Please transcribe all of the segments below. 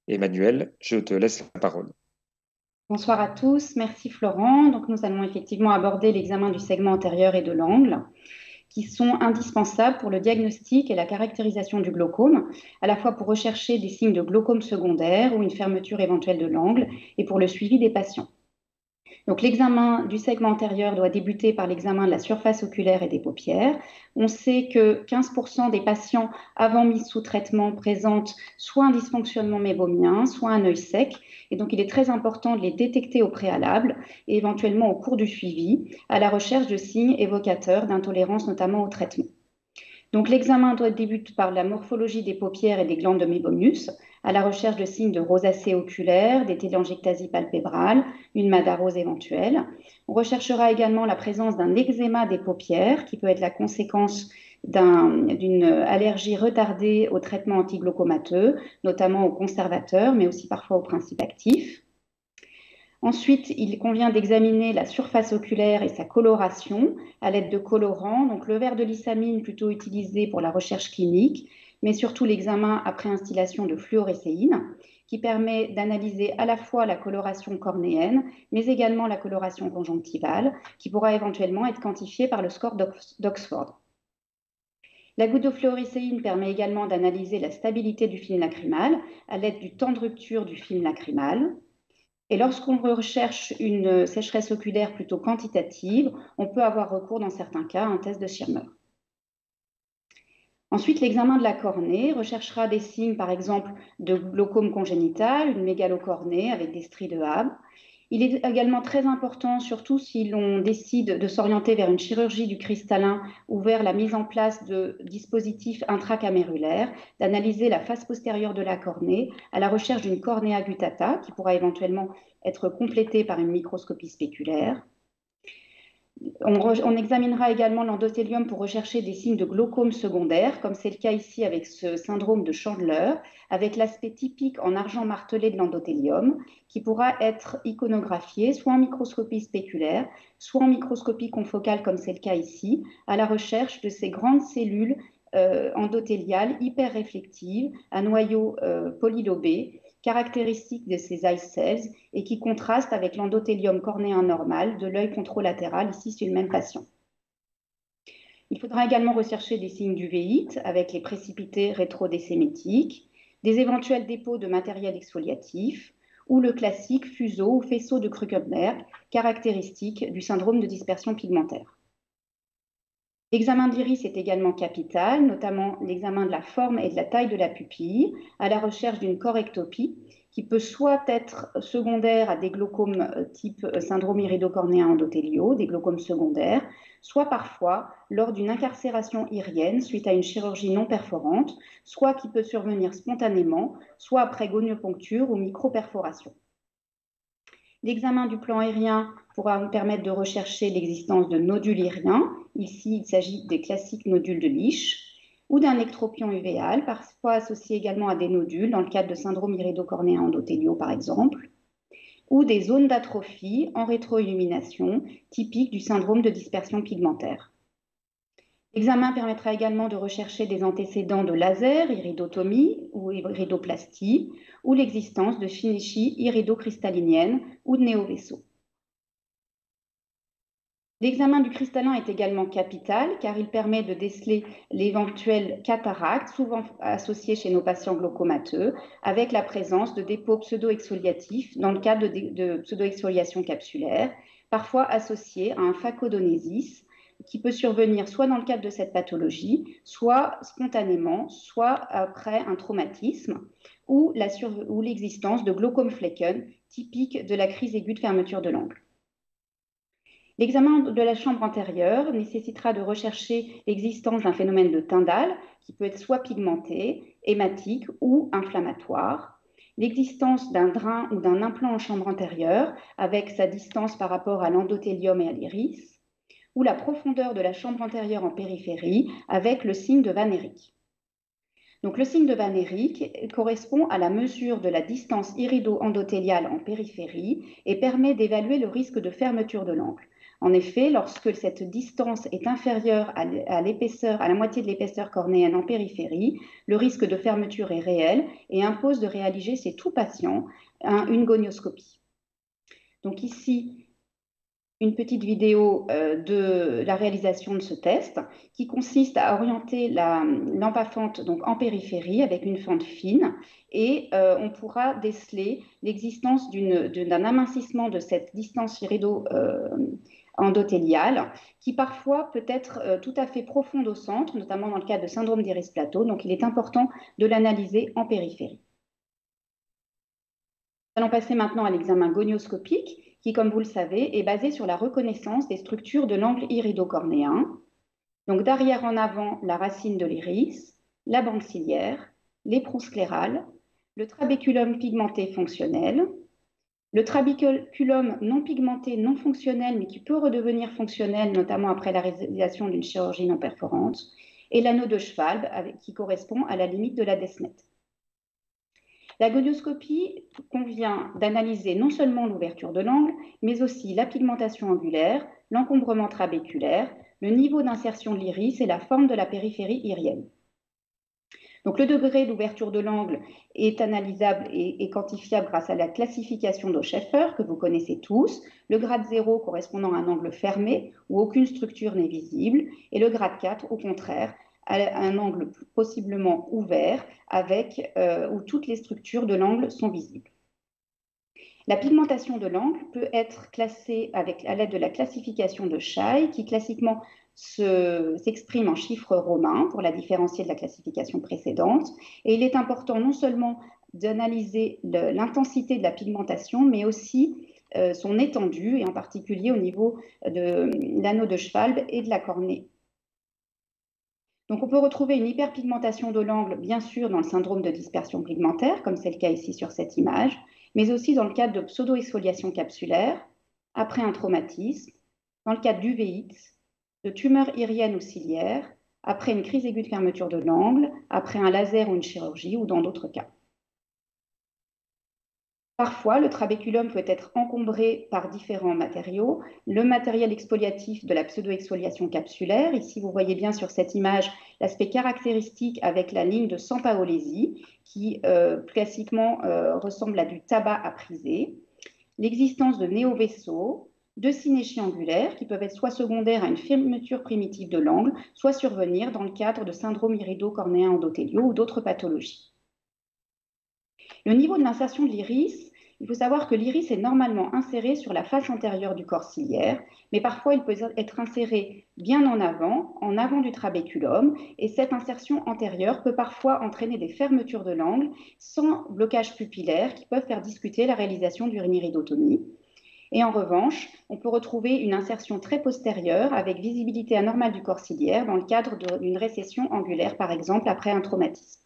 Emmanuel, je te laisse la parole. Bonsoir à tous, merci Florent. Donc nous allons effectivement aborder l'examen du segment antérieur et de l'angle, qui sont indispensables pour le diagnostic et la caractérisation du glaucome, à la fois pour rechercher des signes de glaucome secondaire ou une fermeture éventuelle de l'angle et pour le suivi des patients. Donc l'examen du segment antérieur doit débuter par l'examen de la surface oculaire et des paupières. On sait que 15% des patients avant mise sous traitement présentent soit un dysfonctionnement mévomien, soit un œil sec. Et donc il est très important de les détecter au préalable et éventuellement au cours du suivi à la recherche de signes évocateurs d'intolérance notamment au traitement. Donc l'examen doit débuter par la morphologie des paupières et des glandes de mébomus, à la recherche de signes de rosacée oculaire, des téléangiectasies palpébrales, une madarose éventuelle. On recherchera également la présence d'un eczéma des paupières, qui peut être la conséquence d'une allergie retardée au traitement antiglaucomateux, notamment aux conservateurs, mais aussi parfois aux principes actifs. Ensuite, il convient d'examiner la surface oculaire et sa coloration à l'aide de colorants, donc le verre de lissamine plutôt utilisé pour la recherche clinique, mais surtout l'examen après instillation de fluorescéine, qui permet d'analyser à la fois la coloration cornéenne, mais également la coloration conjonctivale, qui pourra éventuellement être quantifiée par le score d'Oxford. La goutte de fluorescéine permet également d'analyser la stabilité du film lacrymal à l'aide du temps de rupture du film lacrymal. Et lorsqu'on recherche une sécheresse oculaire plutôt quantitative, on peut avoir recours dans certains cas à un test de Schirmer. Ensuite, l'examen de la cornée recherchera des signes, par exemple, de glaucome congénital, une mégalocornée avec des stries de Haber. Il est également très important, surtout si l'on décide de s'orienter vers une chirurgie du cristallin ou vers la mise en place de dispositifs intracamérulaires, d'analyser la face postérieure de la cornée à la recherche d'une cornea guttata qui pourra éventuellement être complétée par une microscopie spéculaire. On examinera également l'endothélium pour rechercher des signes de glaucome secondaire, comme c'est le cas ici avec ce syndrome de Chandler, avec l'aspect typique en argent martelé de l'endothélium, qui pourra être iconographié soit en microscopie spéculaire, soit en microscopie confocale, comme c'est le cas ici, à la recherche de ces grandes cellules endothéliales hyper réflectives à noyau polylobé, caractéristique de ces eye cells et qui contraste avec l'endothélium cornéen normal de l'œil contralatéral, ici c'est le même patient. Il faudra également rechercher des signes d'uvéite avec les précipités rétrodécémétiques, des éventuels dépôts de matériel exfoliatif ou le classique fuseau ou faisceau de Krukenberg, caractéristique du syndrome de dispersion pigmentaire. L'examen d'iris est également capital, notamment l'examen de la forme et de la taille de la pupille, à la recherche d'une correctopie qui peut soit être secondaire à des glaucomes type syndrome iridocornéen endothéliaux, des glaucomes secondaires, soit parfois lors d'une incarcération irienne suite à une chirurgie non perforante, soit qui peut survenir spontanément, soit après gonioponcture ou microperforation. L'examen du plan aérien pourra nous permettre de rechercher l'existence de nodules iriens. Ici, il s'agit des classiques nodules de Lisch ou d'un ectropion uvéal, parfois associé également à des nodules dans le cadre de syndrome iridocornéen endothéliaux, par exemple, ou des zones d'atrophie en rétroillumination typiques du syndrome de dispersion pigmentaire. L'examen permettra également de rechercher des antécédents de laser, iridotomie ou iridoplastie, ou l'existence de synéchie iridocrystallinienne ou de néovaisseaux. L'examen du cristallin est également capital car il permet de déceler l'éventuelle cataracte, souvent associée chez nos patients glaucomateux, avec la présence de dépôts pseudo-exfoliatifs dans le cadre de pseudo-exfoliation capsulaire, parfois associés à un phacodonésis, qui peut survenir soit dans le cadre de cette pathologie, soit spontanément, soit après un traumatisme, ou l'existence de glaucome flecken, typique de la crise aiguë de fermeture de l'angle. L'examen de la chambre antérieure nécessitera de rechercher l'existence d'un phénomène de Tyndall, qui peut être soit pigmenté, hématique ou inflammatoire, l'existence d'un drain ou d'un implant en chambre antérieure, avec sa distance par rapport à l'endothélium et à l'iris, ou la profondeur de la chambre antérieure en périphérie avec le signe de Van Eyck. Donc, le signe de Van Eyck correspond à la mesure de la distance irido-endothéliale en périphérie et permet d'évaluer le risque de fermeture de l'angle. En effet, lorsque cette distance est inférieure à l'épaisseur, à la moitié de l'épaisseur cornéenne en périphérie, le risque de fermeture est réel et impose de réaliser chez tout patient une gonioscopie. Donc ici, une petite vidéo de la réalisation de ce test qui consiste à orienter la lampe à fente donc en périphérie avec une fente fine et on pourra déceler l'existence d'un amincissement de cette distance irido-endothéliale qui parfois peut être tout à fait profonde au centre, notamment dans le cas de syndrome d'Iris-Plateau. Donc il est important de l'analyser en périphérie. Nous allons passer maintenant à l'examen gonioscopique qui, comme vous le savez, est basé sur la reconnaissance des structures de l'angle irido-cornéen. Donc d'arrière en avant, la racine de l'iris, la bande ciliaire, les prosclérales, le trabéculum pigmenté fonctionnel, le trabéculum non pigmenté non fonctionnel, mais qui peut redevenir fonctionnel, notamment après la réalisation d'une chirurgie non perforante, et l'anneau de Schwalbe, qui correspond à la limite de la Descemet. La gonioscopie convient d'analyser non seulement l'ouverture de l'angle, mais aussi la pigmentation angulaire, l'encombrement trabéculaire, le niveau d'insertion de l'iris et la forme de la périphérie irienne. Donc, le degré d'ouverture de l'angle est analysable et quantifiable grâce à la classification d'Oscheffer, que vous connaissez tous, le grade 0 correspondant à un angle fermé où aucune structure n'est visible, et le grade 4, au contraire, à un angle possiblement ouvert où toutes les structures de l'angle sont visibles. La pigmentation de l'angle peut être classée à l'aide de la classification de Schei, qui classiquement s'exprime en chiffres romains pour la différencier de la classification précédente. Et il est important non seulement d'analyser l'intensité de la pigmentation, mais aussi son étendue, et en particulier au niveau de l'anneau de Schwalbe et de la cornée. Donc, on peut retrouver une hyperpigmentation de l'angle, bien sûr, dans le syndrome de dispersion pigmentaire, comme c'est le cas ici sur cette image, mais aussi dans le cadre de pseudo-exfoliation capsulaire, après un traumatisme, dans le cadre d'uvéites, de tumeurs iriennes ou ciliaires, après une crise aiguë de fermeture de l'angle, après un laser ou une chirurgie, ou dans d'autres cas. Parfois, le trabéculum peut être encombré par différents matériaux. Le matériel exfoliatif de la pseudo-exfoliation capsulaire. Ici, vous voyez bien sur cette image l'aspect caractéristique avec la ligne de Sampaolesi qui classiquement ressemble à du tabac à priser. L'existence de néovaisseaux, de synéchies angulaires qui peuvent être soit secondaires à une fermeture primitive de l'angle, soit survenir dans le cadre de syndrome irido-cornéen endothéliaux ou d'autres pathologies. Le niveau de l'insertion de l'iris, il faut savoir que l'iris est normalement inséré sur la face antérieure du corps ciliaire, mais parfois il peut être inséré bien en avant du trabéculum, et cette insertion antérieure peut parfois entraîner des fermetures de l'angle sans blocage pupillaire qui peuvent faire discuter la réalisation d'une iridotomie. Et en revanche, on peut retrouver une insertion très postérieure avec visibilité anormale du corps ciliaire dans le cadre d'une récession angulaire, par exemple après un traumatisme.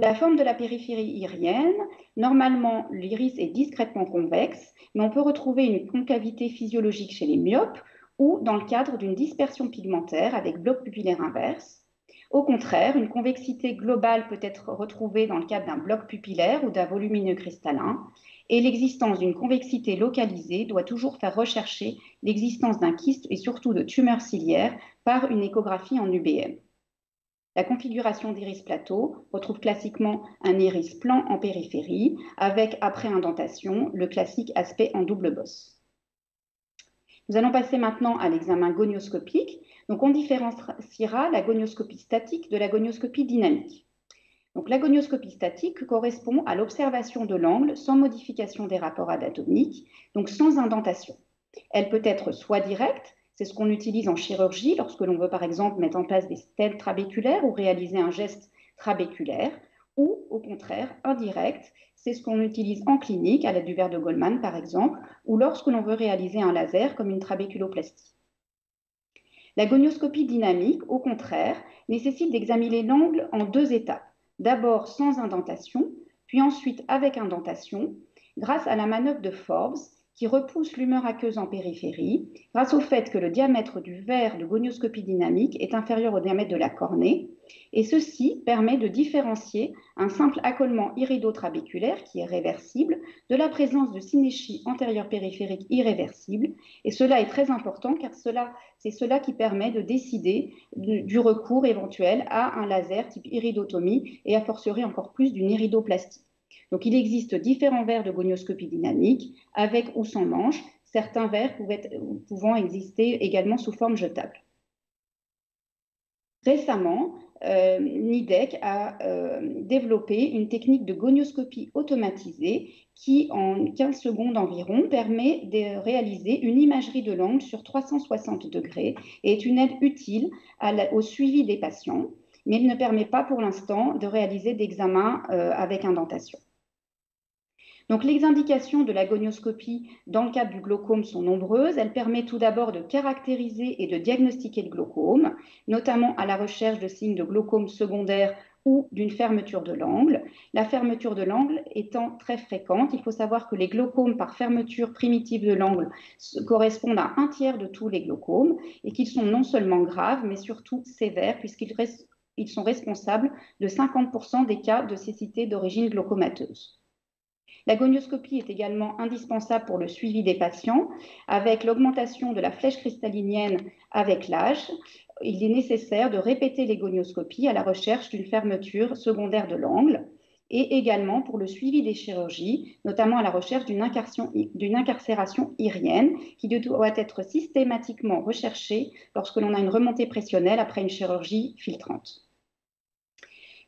La forme de la périphérie irienne, normalement l'iris est discrètement convexe, mais on peut retrouver une concavité physiologique chez les myopes ou dans le cadre d'une dispersion pigmentaire avec bloc pupillaire inverse. Au contraire, une convexité globale peut être retrouvée dans le cadre d'un bloc pupillaire ou d'un volumineux cristallin, et l'existence d'une convexité localisée doit toujours faire rechercher l'existence d'un kyste et surtout de tumeurs ciliaires par une échographie en UBM. La configuration d'iris-plateau retrouve classiquement un iris plan en périphérie avec, après indentation, le classique aspect en double bosse. Nous allons passer maintenant à l'examen gonioscopique. Donc, on différenciera la gonioscopie statique de la gonioscopie dynamique. Donc, la gonioscopie statique correspond à l'observation de l'angle sans modification des rapports anatomiques, donc sans indentation. Elle peut être soit directe, c'est ce qu'on utilise en chirurgie lorsque l'on veut par exemple mettre en place des stents trabéculaires ou réaliser un geste trabéculaire, ou au contraire indirect, c'est ce qu'on utilise en clinique à l'aide du verre de Goldman par exemple, ou lorsque l'on veut réaliser un laser comme une trabéculoplastie. La gonioscopie dynamique, au contraire, nécessite d'examiner l'angle en deux étapes. D'abord sans indentation, puis ensuite avec indentation, grâce à la manœuvre de Forbes, qui repousse l'humeur aqueuse en périphérie grâce au fait que le diamètre du verre de gonioscopie dynamique est inférieur au diamètre de la cornée, et ceci permet de différencier un simple accolement iridotrabéculaire qui est réversible de la présence de synéchie antérieure périphérique irréversible, et cela est très important car c'est cela qui permet de décider du recours éventuel à un laser type iridotomie et a fortiori encore plus d'une iridoplastie. Donc, il existe différents verres de gonioscopie dynamique, avec ou sans manche, certains verres pouvant exister également sous forme jetable. Récemment, Nidec a développé une technique de gonioscopie automatisée qui, en 15 secondes environ, permet de réaliser une imagerie de l'angle sur 360 degrés et est une aide utile au suivi des patients, mais il ne permet pas pour l'instant de réaliser d'examen avec indentation. Donc, les indications de la gonioscopie dans le cadre du glaucome sont nombreuses. Elle permet tout d'abord de caractériser et de diagnostiquer le glaucome, notamment à la recherche de signes de glaucome secondaire ou d'une fermeture de l'angle. La fermeture de l'angle étant très fréquente, il faut savoir que les glaucomes par fermeture primitive de l'angle correspondent à 1/3 de tous les glaucomes et qu'ils sont non seulement graves, mais surtout sévères, puisqu'ils sont responsables de 50% des cas de cécité d'origine glaucomateuse. La gonioscopie est également indispensable pour le suivi des patients. Avec l'augmentation de la flèche cristallinienne avec l'âge, il est nécessaire de répéter les gonioscopies à la recherche d'une fermeture secondaire de l'angle et également pour le suivi des chirurgies, notamment à la recherche d'une incarcération irienne qui doit être systématiquement recherchée lorsque l'on a une remontée pressionnelle après une chirurgie filtrante.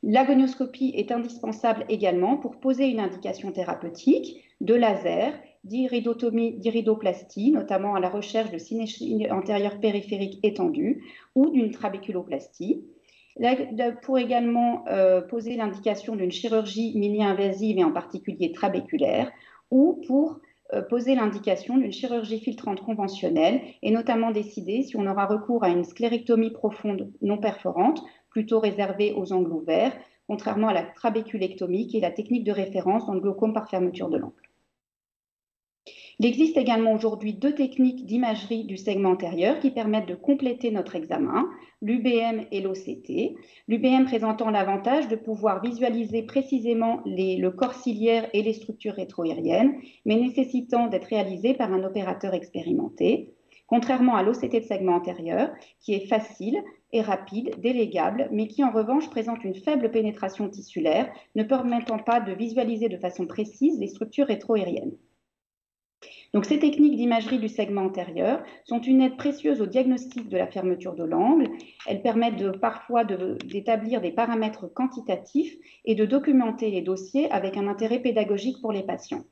La gonioscopie est indispensable également pour poser une indication thérapeutique de laser, d'iridotomie, d'iridoplastie, notamment à la recherche de synéchie antérieure périphérique étendue ou d'une trabéculoplastie. Pour également poser l'indication d'une chirurgie mini-invasive et en particulier trabéculaire, ou pour poser l'indication d'une chirurgie filtrante conventionnelle et notamment décider si on aura recours à une sclérectomie profonde non perforante, plutôt réservée aux angles ouverts, contrairement à la trabéculectomie qui est la technique de référence dans le glaucome par fermeture de l'angle. Il existe également aujourd'hui 2 techniques d'imagerie du segment antérieur qui permettent de compléter notre examen, l'UBM et l'OCT. L'UBM présentant l'avantage de pouvoir visualiser précisément le corps ciliaire et les structures rétro-iriennes, mais nécessitant d'être réalisé par un opérateur expérimenté, contrairement à l'OCT de segment antérieur, qui est facile et rapide, délégable, mais qui en revanche présente une faible pénétration tissulaire, ne permettant pas de visualiser de façon précise les structures rétro-iriennes. Donc, ces techniques d'imagerie du segment antérieur sont une aide précieuse au diagnostic de la fermeture de l'angle. Elles permettent parfois d'établir des paramètres quantitatifs et de documenter les dossiers avec un intérêt pédagogique pour les patients.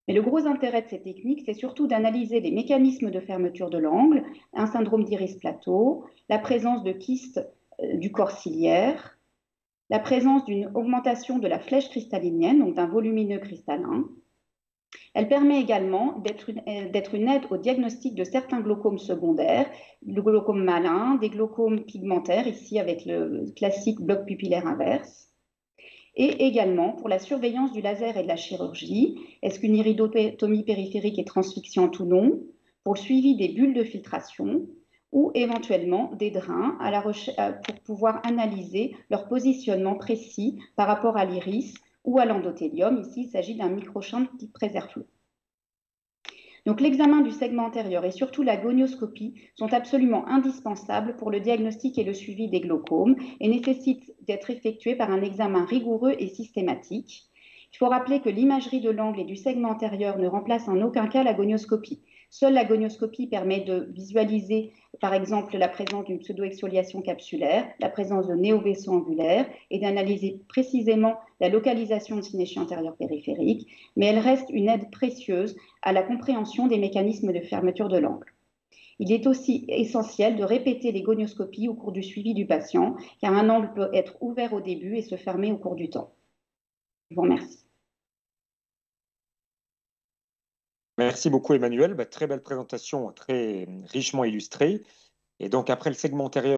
Mais le gros intérêt de ces techniques, c'est surtout d'analyser les mécanismes de fermeture de l'angle, un syndrome d'iris plateau, la présence de kystes du corps ciliaire, la présence d'une augmentation de la flèche cristallinienne, donc d'un volumineux cristallin. Elle permet également d'être une aide au diagnostic de certains glaucomes secondaires, le glaucome malin, des glaucomes pigmentaires, ici avec le classique bloc pupillaire inverse, et également pour la surveillance du laser et de la chirurgie. Est-ce qu'une iridotomie périphérique est transfixiante ou non? Pour le suivi des bulles de filtration ou éventuellement des drains pour pouvoir analyser leur positionnement précis par rapport à l'iris ou à l'endothélium. Ici, il s'agit d'un microchamp type Préserflow. Donc, l'examen du segment antérieur et surtout la gonioscopie sont absolument indispensables pour le diagnostic et le suivi des glaucomes et nécessitent d'être effectués par un examen rigoureux et systématique. Il faut rappeler que l'imagerie de l'angle et du segment antérieur ne remplace en aucun cas la gonioscopie. Seule la gonioscopie permet de visualiser, par exemple, la présence d'une pseudoexfoliation capsulaire, la présence de néovaisseaux angulaires et d'analyser précisément la localisation de synéchie antérieure périphérique, mais elle reste une aide précieuse à la compréhension des mécanismes de fermeture de l'angle. Il est aussi essentiel de répéter les gonioscopies au cours du suivi du patient, car un angle peut être ouvert au début et se fermer au cours du temps. Je vous remercie. Merci beaucoup Emmanuel, très belle présentation, très richement illustrée. Et donc après le segment antérieur,